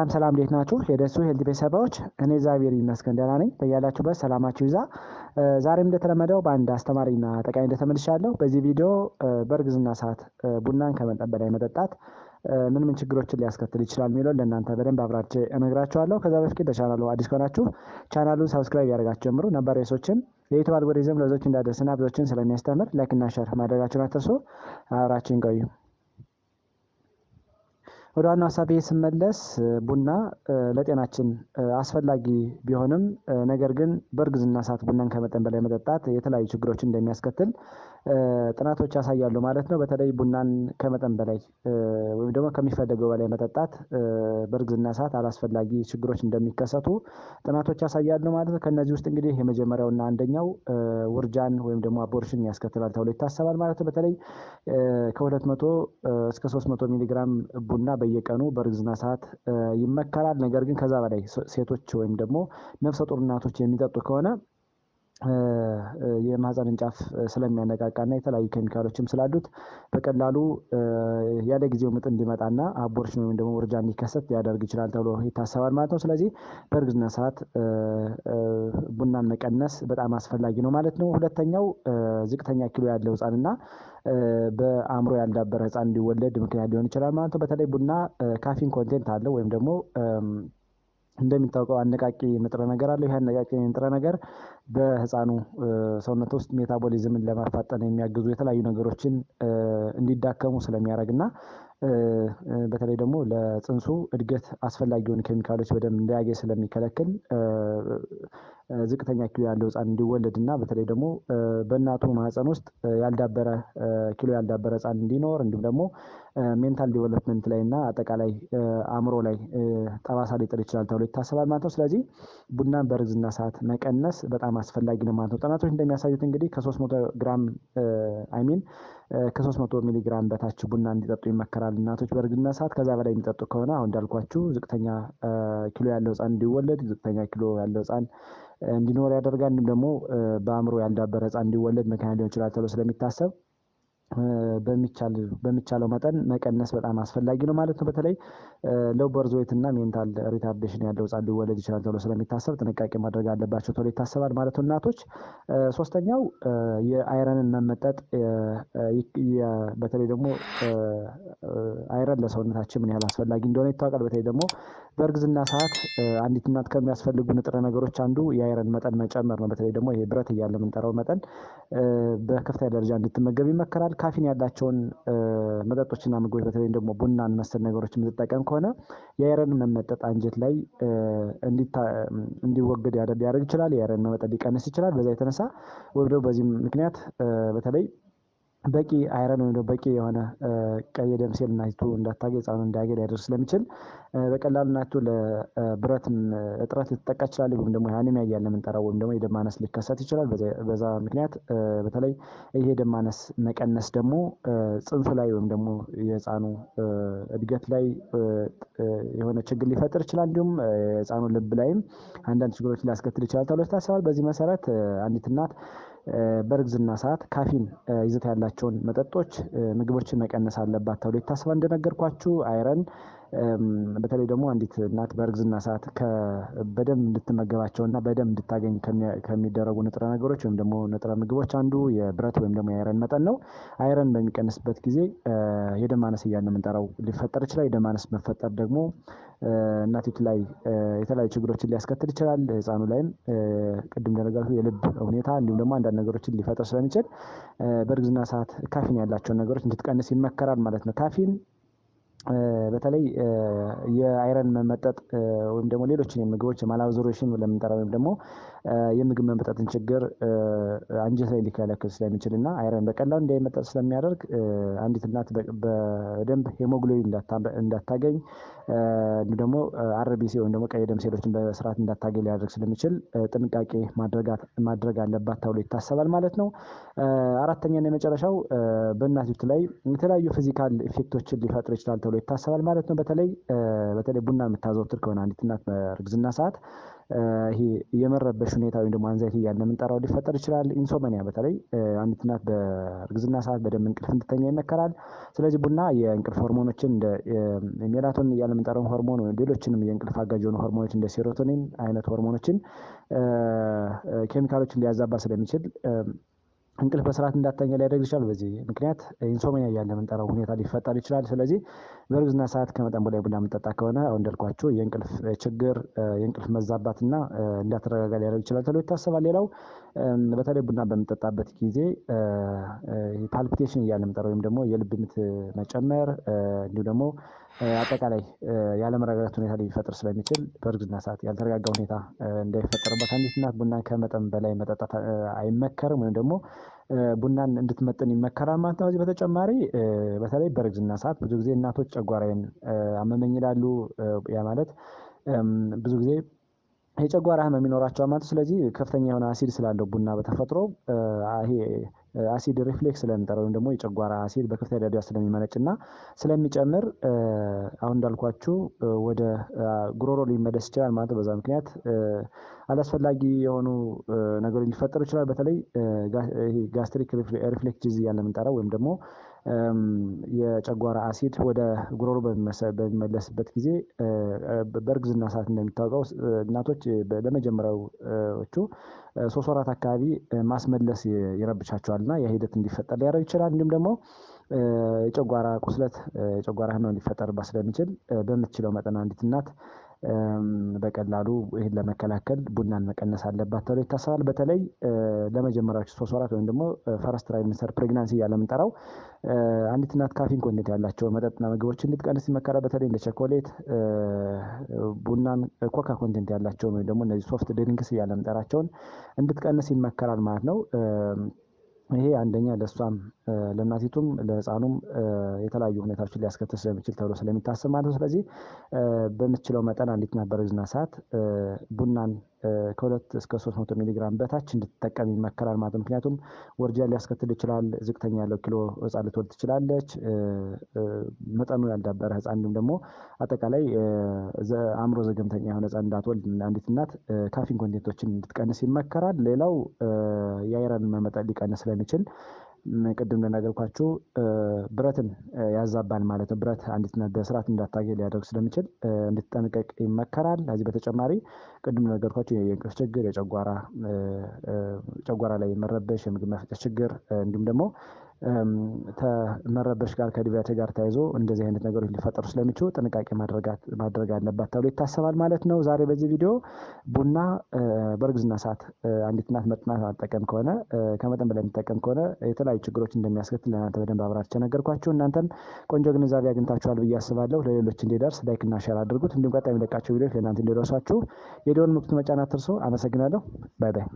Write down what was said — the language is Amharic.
ሰላም እንዴት ናችሁ? የደሱ ሄልቲ ቤተሰቦች፣ እኔ እግዚአብሔር ይመስገን ደህና ነኝ። በያላችሁበት ሰላማችሁ ይዛ። ዛሬም እንደተለመደው በአንድ አስተማሪና ጠቃሚ እንደተመልሻለሁ። በዚህ ቪዲዮ በእርግዝና ሰዓት ቡናን ከመጠን በላይ መጠጣት ምን ምን ችግሮችን ሊያስከትል ይችላል የሚለውን ለእናንተ በደንብ አብራርቼ እነግራችኋለሁ። ከዛ በፊት ለቻናሉ አዲስ ከሆናችሁ ቻናሉን ሰብስክራይብ ያደርጋችሁ ጀምሩ። ነባር ሰዎችን የዩቲዩብ አልጎሪዝም ለብዙዎች እንዳደርስና ብዙዎችን ስለሚያስተምር ላይክ እና ሼር ማድረጋችሁን አትርሱ። አብራችሁን ቆዩ። ወደ ዋናው ሀሳቤ ስመለስ ቡና ለጤናችን አስፈላጊ ቢሆንም ነገር ግን በእርግዝና ሰዓት ቡናን ከመጠን በላይ መጠጣት የተለያዩ ችግሮችን እንደሚያስከትል ጥናቶች ያሳያሉ ማለት ነው። በተለይ ቡናን ከመጠን በላይ ወይም ደግሞ ከሚፈለገው በላይ መጠጣት በእርግዝና ሰዓት አላስፈላጊ ችግሮች እንደሚከሰቱ ጥናቶች ያሳያሉ ማለት ነው። ከነዚህ ውስጥ እንግዲህ የመጀመሪያውና አንደኛው ውርጃን ወይም ደግሞ አቦርሽን ያስከትላል ተብሎ ይታሰባል ማለት ነው። በተለይ ከ200 እስከ 300 ሚሊግራም ቡና በየቀኑ በእርግዝና ሰዓት ይመከራል። ነገር ግን ከዛ በላይ ሴቶች ወይም ደግሞ ነፍሰ ጡር እናቶች የሚጠጡ ከሆነ የማህፀንን ጫፍ ስለሚያነቃቃና የተለያዩ ኬሚካሎችም ስላሉት በቀላሉ ያለ ጊዜው ምጥ እንዲመጣና አቦርሽን ወይም ደግሞ ውርጃ እንዲከሰት ሊያደርግ ይችላል ተብሎ ይታሰባል ማለት ነው። ስለዚህ በእርግዝና ሰዓት ቡናን መቀነስ በጣም አስፈላጊ ነው ማለት ነው። ሁለተኛው ዝቅተኛ ኪሎ ያለው ህፃንና በአእምሮ ያልዳበረ ህፃን እንዲወለድ ምክንያት ሊሆን ይችላል ማለት ነው። በተለይ ቡና ካፊን ኮንቴንት አለው ወይም ደግሞ እንደሚታወቀው አነቃቂ ንጥረ ነገር አለው። ይህ አነቃቂ ንጥረ ነገር በህፃኑ ሰውነት ውስጥ ሜታቦሊዝምን ለማፋጠን የሚያግዙ የተለያዩ ነገሮችን እንዲዳከሙ ስለሚያደርግና በተለይ ደግሞ ለጽንሱ እድገት አስፈላጊውን ኬሚካሎች በደንብ እንዳያገኝ ስለሚከለክል ዝቅተኛ ኪሎ ያለው ህፃን እንዲወለድና በተለይ ደግሞ በእናቱ ማህፀን ውስጥ ያልዳበረ ኪሎ ያልዳበረ ህፃን እንዲኖር እንዲሁም ደግሞ ሜንታል ዲቨሎፕመንት ላይ እና አጠቃላይ አእምሮ ላይ ጠባሳ ሊጥል ይችላል ተብሎ ይታሰባል ማለት ነው። ስለዚህ ቡናን በእርግዝና ሰዓት መቀነስ በጣም አስፈላጊ ነው ማለት ነው። ጥናቶች እንደሚያሳዩት እንግዲህ ከ300 ግራም ከ300 ሚሊግራም በታች ቡና እንዲጠጡ ይመከራል እናቶች በእርግዝና ሰዓት። ከዛ በላይ የሚጠጡ ከሆነ አሁን እንዳልኳችሁ ዝቅተኛ ኪሎ ያለው ህፃን እንዲወለድ፣ ዝቅተኛ ኪሎ ያለው ህፃን እንዲኖር ያደርጋል። እንዲሁም ደግሞ በአእምሮ ያልዳበረ ህፃን እንዲወለድ ምክንያት ሊሆን ይችላል ተብሎ ስለሚታሰብ በሚቻለው መጠን መቀነስ በጣም አስፈላጊ ነው ማለት ነው። በተለይ ሎው በርዝ ዌይት እና ሜንታል ሪታርዴሽን ያለው ህፃን ሊወለድ ይችላል ተብሎ ስለሚታሰብ ጥንቃቄ ማድረግ አለባቸው ተብሎ ይታሰባል ማለት ነው እናቶች። ሶስተኛው የአይረንን መመጠጥ፣ በተለይ ደግሞ አይረን ለሰውነታችን ምን ያህል አስፈላጊ እንደሆነ ይታወቃል። በተለይ ደግሞ በእርግዝና ሰዓት አንዲት እናት ከሚያስፈልጉ ንጥረ ነገሮች አንዱ የአይረን መጠን መጨመር ነው። በተለይ ደግሞ ይሄ ብረት እያለ የምንጠራው መጠን በከፍተኛ ደረጃ እንድትመገብ ይመከራል። ካፊን ያላቸውን መጠጦችና ምግቦች በተለይ ደግሞ ቡናን መሰል ነገሮች የምትጠቀም ከሆነ የአይረን መመጠጥ አንጀት ላይ እንዲወገድ ሊያደርግ ይችላል። የአይረን መመጠጥ ሊቀንስ ይችላል። በዛ የተነሳ ወይም ደግሞ በዚህ ምክንያት በተለይ በቂ አይረን ወይም በቂ የሆነ ቀይ ደም ሴል እናቲቱ እንዳታገኝ ህፃኑ እንዳያገኝ ሊያደርግ ስለሚችል በቀላሉ እናቲቱ ለብረት እጥረት ልትጠቃ ይችላል። ወይም ደግሞ አኒሚያ እያለ የምንጠራው ወይም ደግሞ የደም ማነስ ሊከሰት ይችላል። በዛ ምክንያት በተለይ ይሄ የደም ማነስ መቀነስ ደግሞ ጽንሱ ላይ ወይም ደግሞ የህፃኑ እድገት ላይ የሆነ ችግር ሊፈጥር ይችላል። እንዲሁም የህፃኑ ልብ ላይም አንዳንድ ችግሮች ሊያስከትል ይችላል ተብሎ ይታሰባል። በዚህ መሰረት አንዲት እናት በእርግዝና ሰዓት ካፊን ይዘት ያላቸውን መጠጦች፣ ምግቦችን መቀነስ አለባት ተብሎ ይታሰባል። እንደነገርኳችሁ አይረን በተለይ ደግሞ አንዲት እናት በእርግዝና ሰዓት በደንብ እንድትመገባቸውና በደንብ እንድታገኝ ከሚደረጉ ንጥረ ነገሮች ወይም ደግሞ ንጥረ ምግቦች አንዱ የብረት ወይም ደግሞ የአይረን መጠን ነው። አይረን በሚቀንስበት ጊዜ የደም ማነስ እያልን የምንጠራው ሊፈጠር ይችላል። የደም ማነስ መፈጠር ደግሞ እናቲቱ ላይ የተለያዩ ችግሮችን ሊያስከትል ይችላል። ህፃኑ ላይም ቅድም እንደነገርኩ የልብ ሁኔታ እንዲሁም ደግሞ አንዳንድ ነገሮችን ሊፈጥር ስለሚችል በእርግዝና ሰዓት ካፊን ያላቸውን ነገሮች እንድትቀንስ ይመከራል ማለት ነው። ካፊን በተለይ የአይረን መመጠጥ ወይም ደግሞ ሌሎችን የምግቦች ማላብዞሬሽን ለምንጠራው ወይም ደግሞ የምግብ መመጠጥን ችግር አንጀት ላይ ሊከለክል ስለሚችል እና አይረን በቀላሉ እንዳይመጠጥ ስለሚያደርግ አንዲት እናት በደንብ ሄሞግሎቢን እንዳታገኝ እንዲሁም ደግሞ አርቢሲ ወይም ደግሞ ቀይ ደም ሴሎችን በስርዓት እንዳታገኝ ሊያደርግ ስለሚችል ጥንቃቄ ማድረግ አለባት ተብሎ ይታሰባል ማለት ነው። አራተኛና የመጨረሻው በእናቲቱ ላይ የተለያዩ ፊዚካል ኢፌክቶችን ሊፈጥር ይችላል ተብሎ ይታሰባል ማለት ነው። በተለይ ቡና የምታዘወትር ከሆነ አንዲት እናት በእርግዝና ሰዓት ይሄ የመረበሽ ሁኔታ ወይም ደግሞ አንዛይቲ እያልን የምንጠራው ሊፈጠር ይችላል። ኢንሶመኒያ በተለይ አንዲት እናት በእርግዝና ሰዓት በደንብ እንቅልፍ እንድተኛ ይመከራል። ስለዚህ ቡና የእንቅልፍ ሆርሞኖችን እንደ ሜላቶኒን እያልን የምንጠራውን ሆርሞን ወይም ሌሎችንም የእንቅልፍ አጋዥ የሆኑ ሆርሞኖች እንደ ሴሮቶኒን አይነት ሆርሞኖችን ኬሚካሎችን ሊያዛባ ስለሚችል እንቅልፍ በስርዓት እንዳትተኛ ሊያደርግ ይችላል። በዚህ ምክንያት ኢንሶምኒያ እያልን የምንጠራው ሁኔታ ሊፈጠር ይችላል። ስለዚህ በእርግዝና ሰዓት ከመጠን በላይ ቡና የምንጠጣ ከሆነ አሁን እንዳልኳችሁ የእንቅልፍ ችግር፣ የእንቅልፍ መዛባትና እንዳትረጋጋ ሊያደርግ ይችላል ተብሎ ይታሰባል። ሌላው በተለይ ቡና በምንጠጣበት ጊዜ ፓልፒቴሽን እያልን የምንጠራው ወይም ደግሞ የልብ ምት መጨመር እንዲሁ ደግሞ አጠቃላይ ያለመረጋጋት ሁኔታ ሊፈጥር ስለሚችል በእርግዝና ሰዓት ያልተረጋጋ ሁኔታ እንዳይፈጠርበት አንዲት እናት ቡናን ከመጠን በላይ መጠጣት አይመከርም፣ ወይም ደግሞ ቡናን እንድትመጥን ይመከራል ማለት ነው። ከዚህ በተጨማሪ በተለይ በእርግዝና ሰዓት ብዙ ጊዜ እናቶች ጨጓራዬን አመመኝ ይላሉ። ያ ማለት ብዙ ጊዜ የጨጓራ ህመም ይኖራቸዋል ማለት። ስለዚህ ከፍተኛ የሆነ አሲድ ስላለው ቡና በተፈጥሮ ይሄ አሲድ ሪፍሌክስ ስለምንጠራው ወይም ደግሞ የጨጓራ አሲድ በከፍተኛ ደረጃ ስለሚመነጭና ስለሚጨምር አሁን እንዳልኳችሁ ወደ ጉሮሮ ሊመለስ ይችላል ማለት ነው። በዛ ምክንያት አላስፈላጊ የሆኑ ነገሮች ሊፈጠሩ ይችላል። በተለይ ጋስትሪክ ሪፍሌክስ ዲዚዝ እያልን የምንጠራው ወይም ደግሞ የጨጓራ አሲድ ወደ ጉሮሮ በሚመለስበት ጊዜ በእርግዝና ሰዓት እንደሚታወቀው እናቶች ለመጀመሪያዎቹ 3 ወራት አካባቢ ማስመለስ ይረብሻቸዋልና ያ ሂደት እንዲፈጠር ሊያደርግ ይችላል። እንዲሁም ደግሞ የጨጓራ ቁስለት፣ የጨጓራ ህመም ሊፈጠርባት ስለሚችል በምትችለው መጠን አንዲት እናት በቀላሉ ይህን ለመከላከል ቡናን መቀነስ አለባት ተብሎ ይታሰባል። በተለይ ለመጀመሪያዎቹ 3 ወራት ወይም ደግሞ ፈረስት ትራይሚስተር ፕሬግናንሲ እያልን የምንጠራው አንዲት እናት ካፊን ኮንቴንት ያላቸው መጠጥና ምግቦችን እንድትቀንስ ይመከራል። በተለይ እንደ ቸኮሌት፣ ቡናን፣ ኮካ ኮንቴንት ያላቸውን ወይም ደግሞ እነዚህ ሶፍት ድሪንክስ እያልን የምንጠራቸውን እንድትቀንስ ይመከራል ማለት ነው። ይሄ አንደኛ ለእሷም ለእናቲቱም ለህፃኑም የተለያዩ ሁኔታዎችን ሊያስከትል ስለሚችል ተብሎ ስለሚታሰብ ማለት ነው። ስለዚህ በምትችለው መጠን አንዲት እናት በእርግዝና ሰዓት ቡናን ከ2 እስከ 300 ሚሊግራም በታች እንድትጠቀም ይመከራል ማለት ነው። ምክንያቱም ወርጃ ሊያስከትል ይችላል። ዝቅተኛ ያለው ኪሎ ህፃን ልትወልድ ትችላለች። መጠኑ ያልዳበረ ህፃን እንዲሁም ደግሞ አጠቃላይ አእምሮ ዘገምተኛ የሆነ ህፃን እንዳትወልድ አንዲት እናት ካፊን ኮንቴንቶችን እንድትቀንስ ይመከራል። ሌላው የአይረን መጠን ሊቀንስ ስለሚችል ቅድም እንደነገርኳችሁ ብረትን ያዛባል ማለት ነው። ብረት አንዲት እናት በስርዓት እንዳታገኝ ሊያደርግ ስለሚችል እንድትጠነቀቅ ይመከራል። ከዚህ በተጨማሪ ቅድም እንደነገርኳችሁ የእንቅልፍ ችግር፣ ጨጓራ ላይ መረበሽ፣ የምግብ መፈጨት ችግር እንዲሁም ደግሞ መረበሽ ጋር ከዲቪያቴ ጋር ተያይዞ እንደዚህ አይነት ነገሮች ሊፈጠሩ ስለሚችሉ ጥንቃቄ ማድረግ አለባት ተብሎ ይታሰባል ማለት ነው። ዛሬ በዚህ ቪዲዮ ቡና በእርግዝና ሰዓት አንዲት እናት መጥናት አትጠቀም ከሆነ ከመጠን በላይ የምትጠቀም ከሆነ የተለያዩ ችግሮች እንደሚያስከትል ለእናንተ በደንብ አብራርቼ ነገርኳችሁ። እናንተም ቆንጆ ግንዛቤ አግኝታችኋል ብዬ አስባለሁ። ለሌሎች እንዲደርስ ላይክ እና ሼር አድርጉት። እንዲሁም ቀጣይ የሚለቃቸው ቪዲዮዎች ለእናንተ እንዲደርሷችሁ የደወል ምልክቱን መጫን አትርሱ። አመሰግናለሁ። ባይ ባይ።